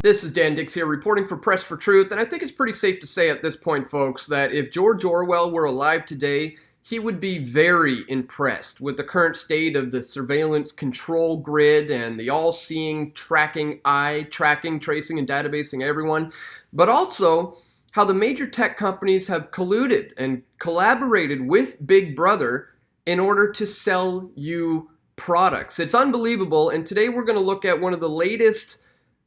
This is Dan Dix here, reporting for Press for Truth, and I think it's pretty safe to say at this point, folks, that if George Orwell were alive today, he would be very impressed with the current state of the surveillance control grid and the all-seeing tracking eye, tracking, tracing, and databasing everyone, but also how the major tech companies have colluded and collaborated with Big Brother in order to sell you products. It's unbelievable, and today we're going to look at one of the latest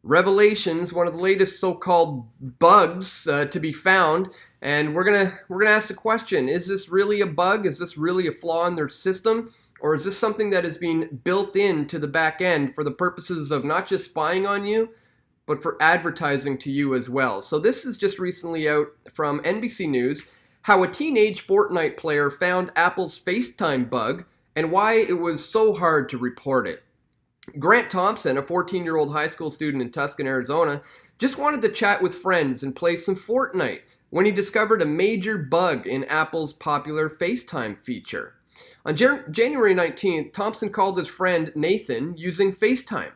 revelations, one of the latest so-called bugs to be found, and we're gonna ask the question: is this really a bug? Is this really a flaw in their system, or is this something that is being built into the back end for the purposes of not just spying on you, but for advertising to you as well? So this is just recently out from NBC News: how a teenage Fortnite player found Apple's FaceTime bug and why it was so hard to report it. Grant Thompson, a 14-year-old high school student in Tucson, Arizona, just wanted to chat with friends and play some Fortnite when he discovered a major bug in Apple's popular FaceTime feature. On January 19th, Thompson called his friend Nathan using FaceTime,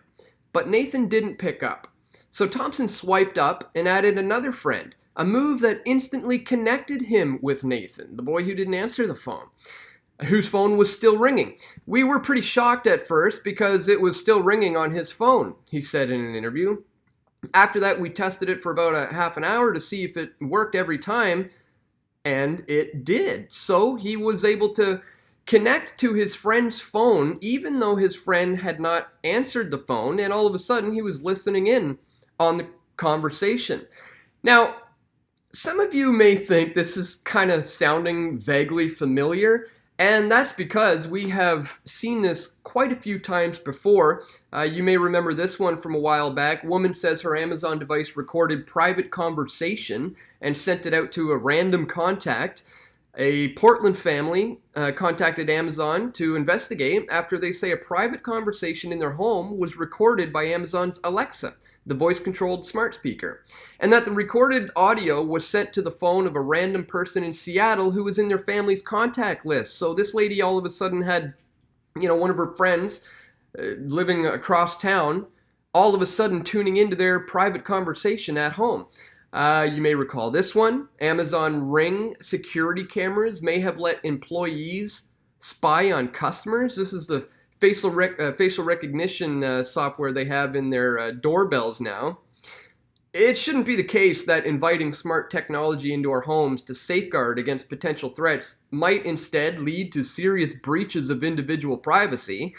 but Nathan didn't pick up. So Thompson swiped up and added another friend, a move that instantly connected him with Nathan, the boy who didn't answer the phone, whose phone was still ringing. "We were pretty shocked at first because it was still ringing on his phone," he said in an interview. "After that, we tested it for about a half an hour to see if it worked every time, and it did." So he was able to connect to his friend's phone even though his friend had not answered the phone, and all of a sudden he was listening in on the conversation. Now, some of you may think this is kind of sounding vaguely familiar, and that's because we have seen this quite a few times before. You may remember this one from a while back. Woman says her Amazon device recorded private conversation and sent it out to a random contact. A Portland family contacted Amazon to investigate after they say a private conversation in their home was recorded by Amazon's Alexa, the voice-controlled smart speaker, and that the recorded audio was sent to the phone of a random person in Seattle who was in their family's contact list. So this lady all of a sudden had, one of her friends living across town, all of a sudden tuning into their private conversation at home. You may recall this one. Amazon Ring security cameras may have let employees spy on customers. This is the facial recognition software they have in their doorbells now. It shouldn't be the case that inviting smart technology into our homes to safeguard against potential threats might instead lead to serious breaches of individual privacy.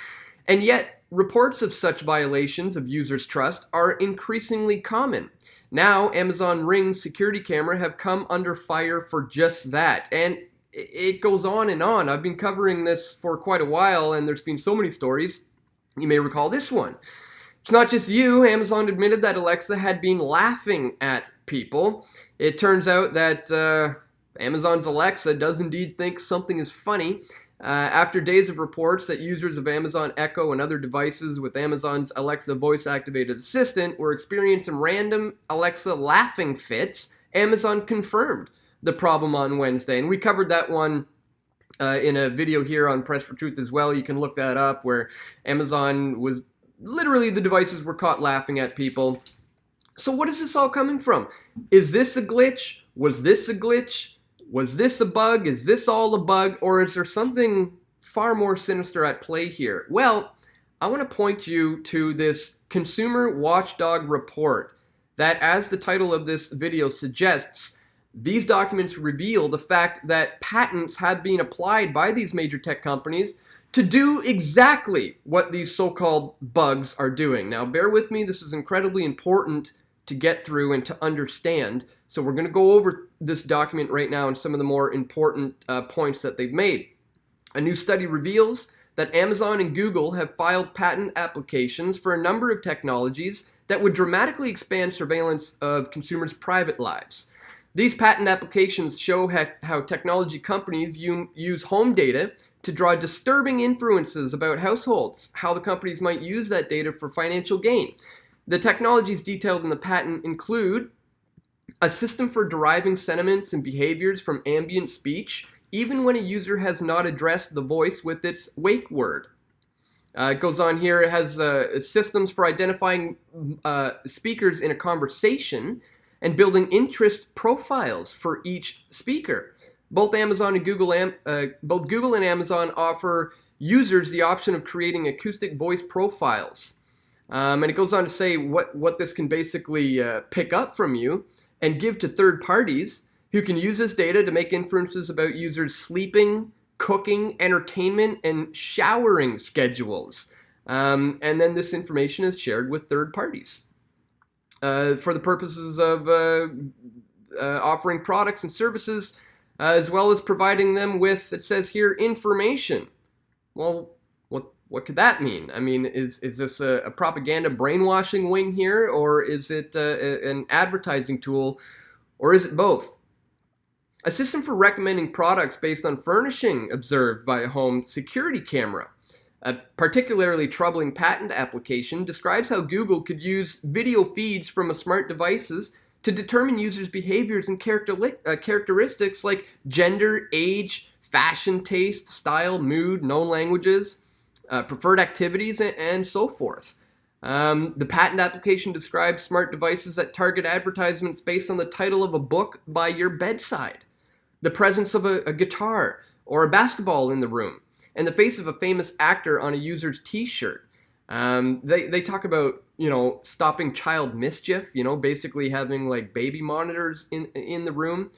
And yet, reports of such violations of users' trust are increasingly common. Now, Amazon Ring security camera have come under fire for just that. And it goes on and on. I've been covering this for quite a while, and there's been so many stories. You may recall this one. It's not just you. Amazon admitted that Alexa had been laughing at people. It turns out that Amazon's Alexa does indeed think something is funny. After days of reports that users of Amazon Echo and other devices with Amazon's Alexa voice-activated assistant were experiencing random Alexa laughing fits, Amazon confirmed the problem on Wednesday. And we covered that one in a video here on Press for Truth as well. You can look that up, where Amazon was literally, the devices were caught laughing at people. So what is this all coming from? Is this a glitch? Was this a glitch? Was this a bug? Is this all a bug? Or is there something far more sinister at play here? Well, I want to point you to this Consumer Watchdog report that, as the title of this video suggests, these documents reveal the fact that patents have been applied by these major tech companies to do exactly what these so-called bugs are doing. Now, bear with me. This is incredibly important to get through and to understand. So we're going to go over this document right now and some of the more important points that they've made. A new study reveals that Amazon and Google have filed patent applications for a number of technologies that would dramatically expand surveillance of consumers' private lives. These patent applications show how technology companies use home data to draw disturbing inferences about households, how the companies might use that data for financial gain. The technologies detailed in the patent include a system for deriving sentiments and behaviors from ambient speech, even when a user has not addressed the voice with its wake word. It goes on here. It has systems for identifying speakers in a conversation and building interest profiles for each speaker. Both both Google and Amazon offer users the option of creating acoustic voice profiles. And it goes on to say what this can basically pick up from you and give to third parties who can use this data to make inferences about users' sleeping, cooking, entertainment, and showering schedules. And then this information is shared with third parties for the purposes of offering products and services, as well as providing them with, it says here, information. Well, what could that mean? I mean, is this a propaganda brainwashing wing here, or is it an advertising tool, or is it both? A system for recommending products based on furnishing observed by a home security camera. A particularly troubling patent application describes how Google could use video feeds from smart devices to determine users' behaviors and characteristics like gender, age, fashion taste, style, mood, known languages, preferred activities, and so forth. The patent application describes smart devices that target advertisements based on the title of a book by your bedside, the presence of a guitar or a basketball in the room, and the face of a famous actor on a user's t-shirt. They talk about, stopping child mischief, basically having like baby monitors in the room.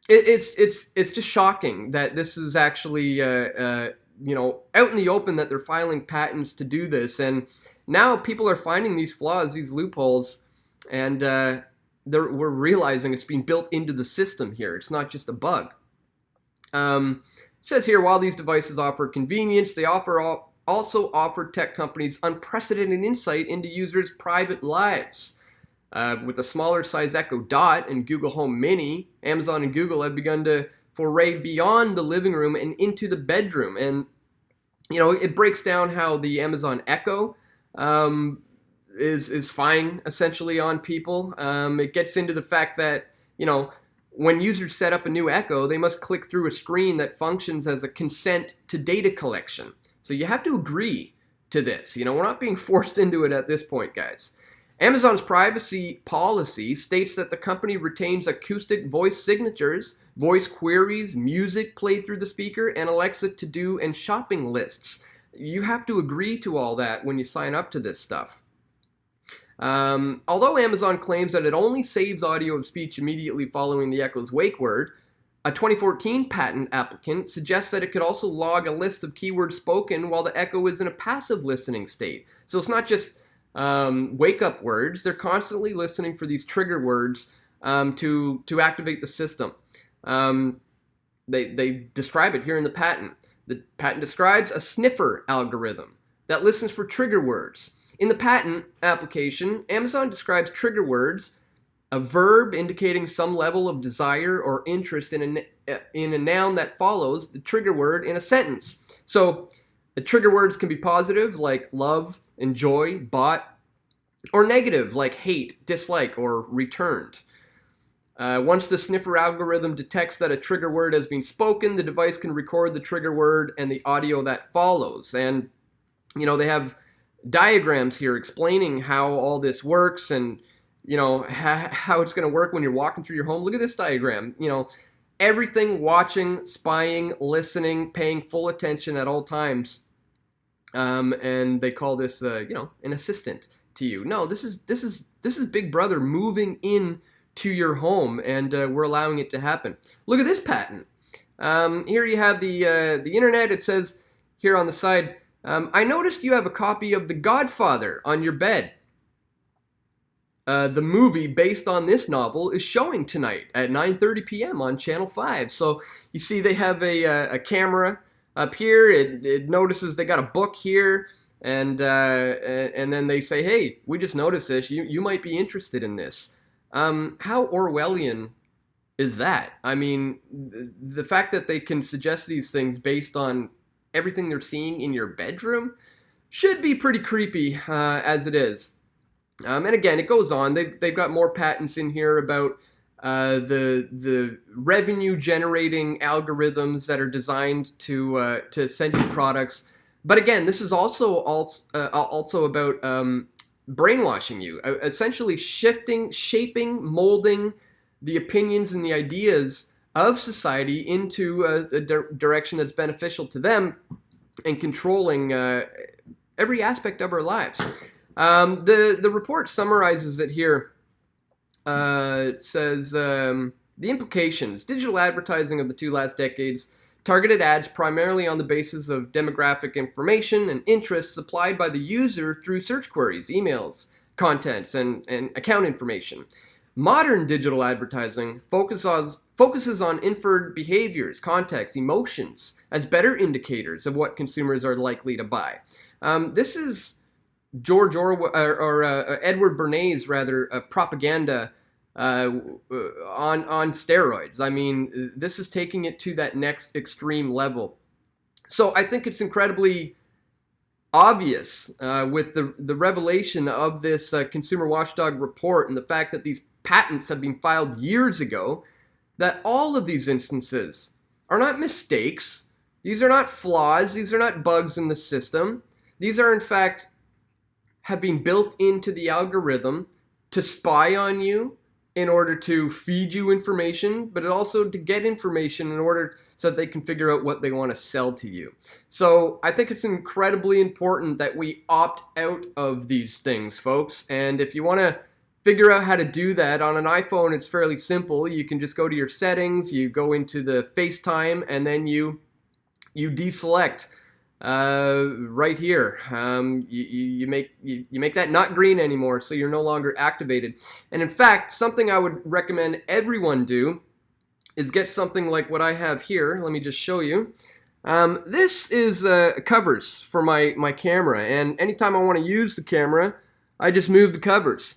It's just shocking that this is actually out in the open, that they're filing patents to do this, and now people are finding these flaws, these loopholes, and we're realizing it's being built into the system here. It's not just a bug. It says here, while these devices offer convenience, they also offer tech companies unprecedented insight into users' private lives. With a smaller size Echo Dot and Google Home Mini, Amazon and Google have begun to foray beyond the living room and into the bedroom. And, it breaks down how the Amazon Echo is spying essentially on people. It gets into the fact that, when users set up a new Echo, they must click through a screen that functions as a consent to data collection. So you have to agree to this. We're not being forced into it at this point, guys. Amazon's privacy policy states that the company retains acoustic voice signatures, voice queries, music played through the speaker, and Alexa to-do and shopping lists. You have to agree to all that when you sign up to this stuff. Although Amazon claims that it only saves audio of speech immediately following the Echo's wake word, a 2014 patent applicant suggests that it could also log a list of keywords spoken while the Echo is in a passive listening state. So it's not just wake-up words. They're constantly listening for these trigger words to activate the system. They describe it here in the patent. The patent describes a sniffer algorithm that listens for trigger words. In the patent application, Amazon describes trigger words, a verb indicating some level of desire or interest in a noun that follows the trigger word in a sentence. So the trigger words can be positive, like love, enjoy, bought, or negative, like hate, dislike, or returned. Once the sniffer algorithm detects that a trigger word has been spoken, the device can record the trigger word and the audio that follows. And, they have diagrams here explaining how all this works and, how it's going to work when you're walking through your home. Look at this diagram. Everything watching, spying, listening, paying full attention at all times. And they call this, an assistant to you. No, this is Big Brother moving in to your home, and we're allowing it to happen. Look at this patent. Here you have the internet. It says here on the side, I noticed you have a copy of The Godfather on your bed. The movie based on this novel is showing tonight at 9:30 p.m. on Channel 5. So you see they have a camera up here. It notices they got a book here, and then they say, hey, we just noticed this. You might be interested in this. How Orwellian is that? I mean, the fact that they can suggest these things based on everything they're seeing in your bedroom should be pretty creepy as it is. And again, it goes on. They've got more patents in here about the revenue generating algorithms that are designed to send you products But again, this is also about brainwashing you, essentially shaping, molding the opinions and the ideas of society into a direction that's beneficial to them, and controlling every aspect of our lives. The report summarizes it here. It says the implications: digital advertising of the two last decades targeted ads primarily on the basis of demographic information and interests supplied by the user through search queries, emails, contents, and account information. Modern digital advertising focuses on inferred behaviors, context, emotions as better indicators of what consumers are likely to buy. This is George Orwell or Edward Bernays, rather, propaganda on steroids. I mean, this is taking it to that next extreme level. So I think it's incredibly obvious with the revelation of this Consumer Watchdog report and the fact that these patents have been filed years ago, that all of these instances are not mistakes. These are not flaws. These are not bugs in the system. These are, in fact, have been built into the algorithm to spy on you in order to feed you information, but also to get information in order so that they can figure out what they want to sell to you. So I think it's incredibly important that we opt out of these things, folks. And if you want to figure out how to do that on an iPhone, it's fairly simple. You can just go to your settings, you go into the FaceTime, and then you deselect right here. You make that not green anymore, so you're no longer activated. And in fact, something I would recommend everyone do is get something like what I have here. Let me just show you. This is covers for my camera, and anytime I want to use the camera, I just move the covers,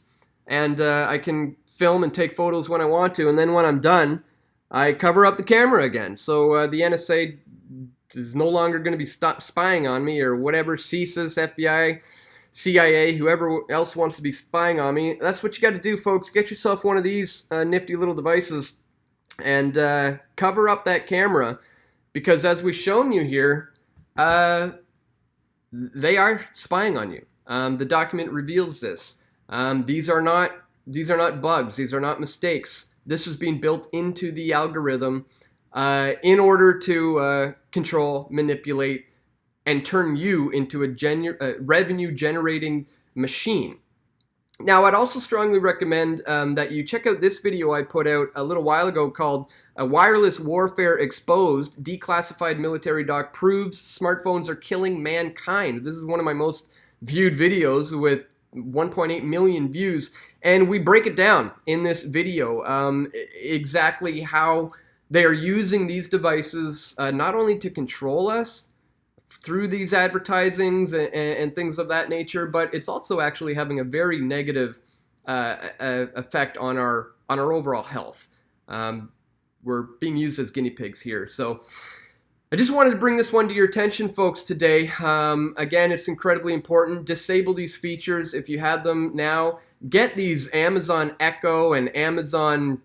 and I can film and take photos when I want to, and then when I'm done, I cover up the camera again. So the NSA is no longer going to be spying on me, or whatever, CSIS, FBI, CIA, whoever else wants to be spying on me. That's what you got to do, folks. Get yourself one of these nifty little devices and cover up that camera, because as we've shown you here, they are spying on you. The document reveals this. These are not bugs. These are not mistakes. This is being built into the algorithm in order to control, manipulate, and turn you into a revenue-generating machine. Now, I'd also strongly recommend that you check out this video I put out a little while ago called Wireless Warfare Exposed, Declassified Military Doc Proves Smartphones Are Killing Mankind. This is one of my most viewed videos with 1.8 million views, and we break it down in this video exactly how they are using these devices not only to control us through these advertisings and things of that nature, but it's also actually having a very negative effect on our overall health. We're being used as guinea pigs here. So I just wanted to bring this one to your attention, folks, today. Again, it's incredibly important. Disable these features if you have them now. Get these Amazon Echo and Amazon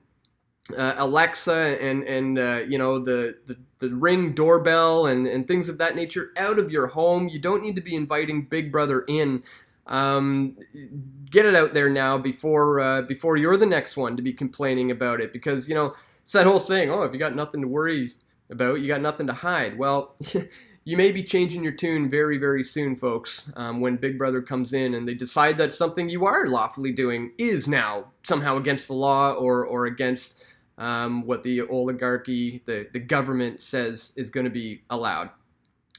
Alexa and you know, the Ring doorbell and things of that nature out of your home. You don't need to be inviting Big Brother in. Get it out there now before you're the next one to be complaining about it, because, you know, it's that whole saying, oh, if you got nothing to worry about, you got nothing to hide. Well, you may be changing your tune very, very soon, folks, when Big Brother comes in and they decide that something you are lawfully doing is now somehow against the law or against what the oligarchy, the government says is going to be allowed.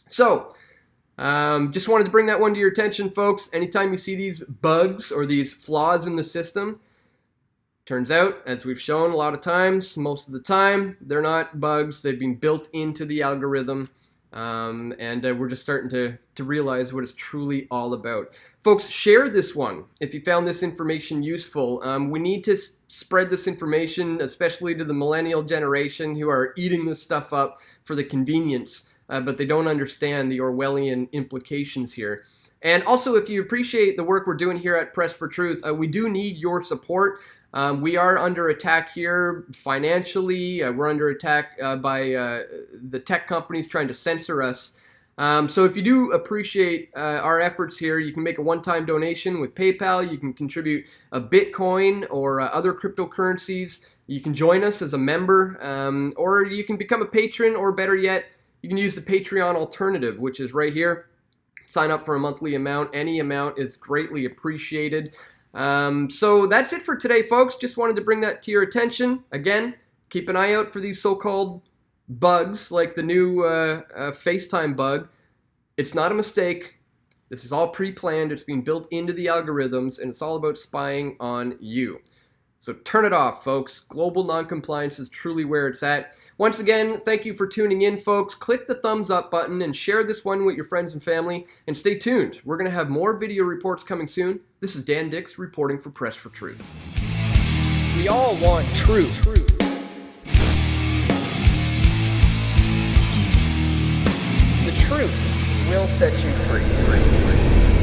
So, just wanted to bring that one to your attention, folks. Anytime you see these bugs or these flaws in the system, turns out, as we've shown a lot of times, most of the time, they're not bugs. They've been built into the algorithm, and we're just starting to realize what it's truly all about. Folks, share this one if you found this information useful. We need to spread this information, especially to the millennial generation who are eating this stuff up for the convenience, but they don't understand the Orwellian implications here. And also, if you appreciate the work we're doing here at Press for Truth, we do need your support. We are under attack here financially. We're under attack by the tech companies trying to censor us. So if you do appreciate our efforts here, you can make a one-time donation with PayPal. You can contribute a Bitcoin or other cryptocurrencies. You can join us as a member, or you can become a patron, or better yet, you can use the Patreon alternative, which is right here. Sign up for a monthly amount. Any amount is greatly appreciated. So that's it for today, folks. Just wanted to bring that to your attention. Again, keep an eye out for these so-called bugs, like the new FaceTime bug. It's not a mistake. This is all pre-planned. It's being built into the algorithms, and it's all about spying on you. So turn it off, folks. Global non-compliance is truly where it's at. Once again, thank you for tuning in, folks. Click the thumbs up button and share this one with your friends and family. And stay tuned. We're going to have more video reports coming soon. This is Dan Dix reporting for Press for Truth. We all want truth. The truth will set you free.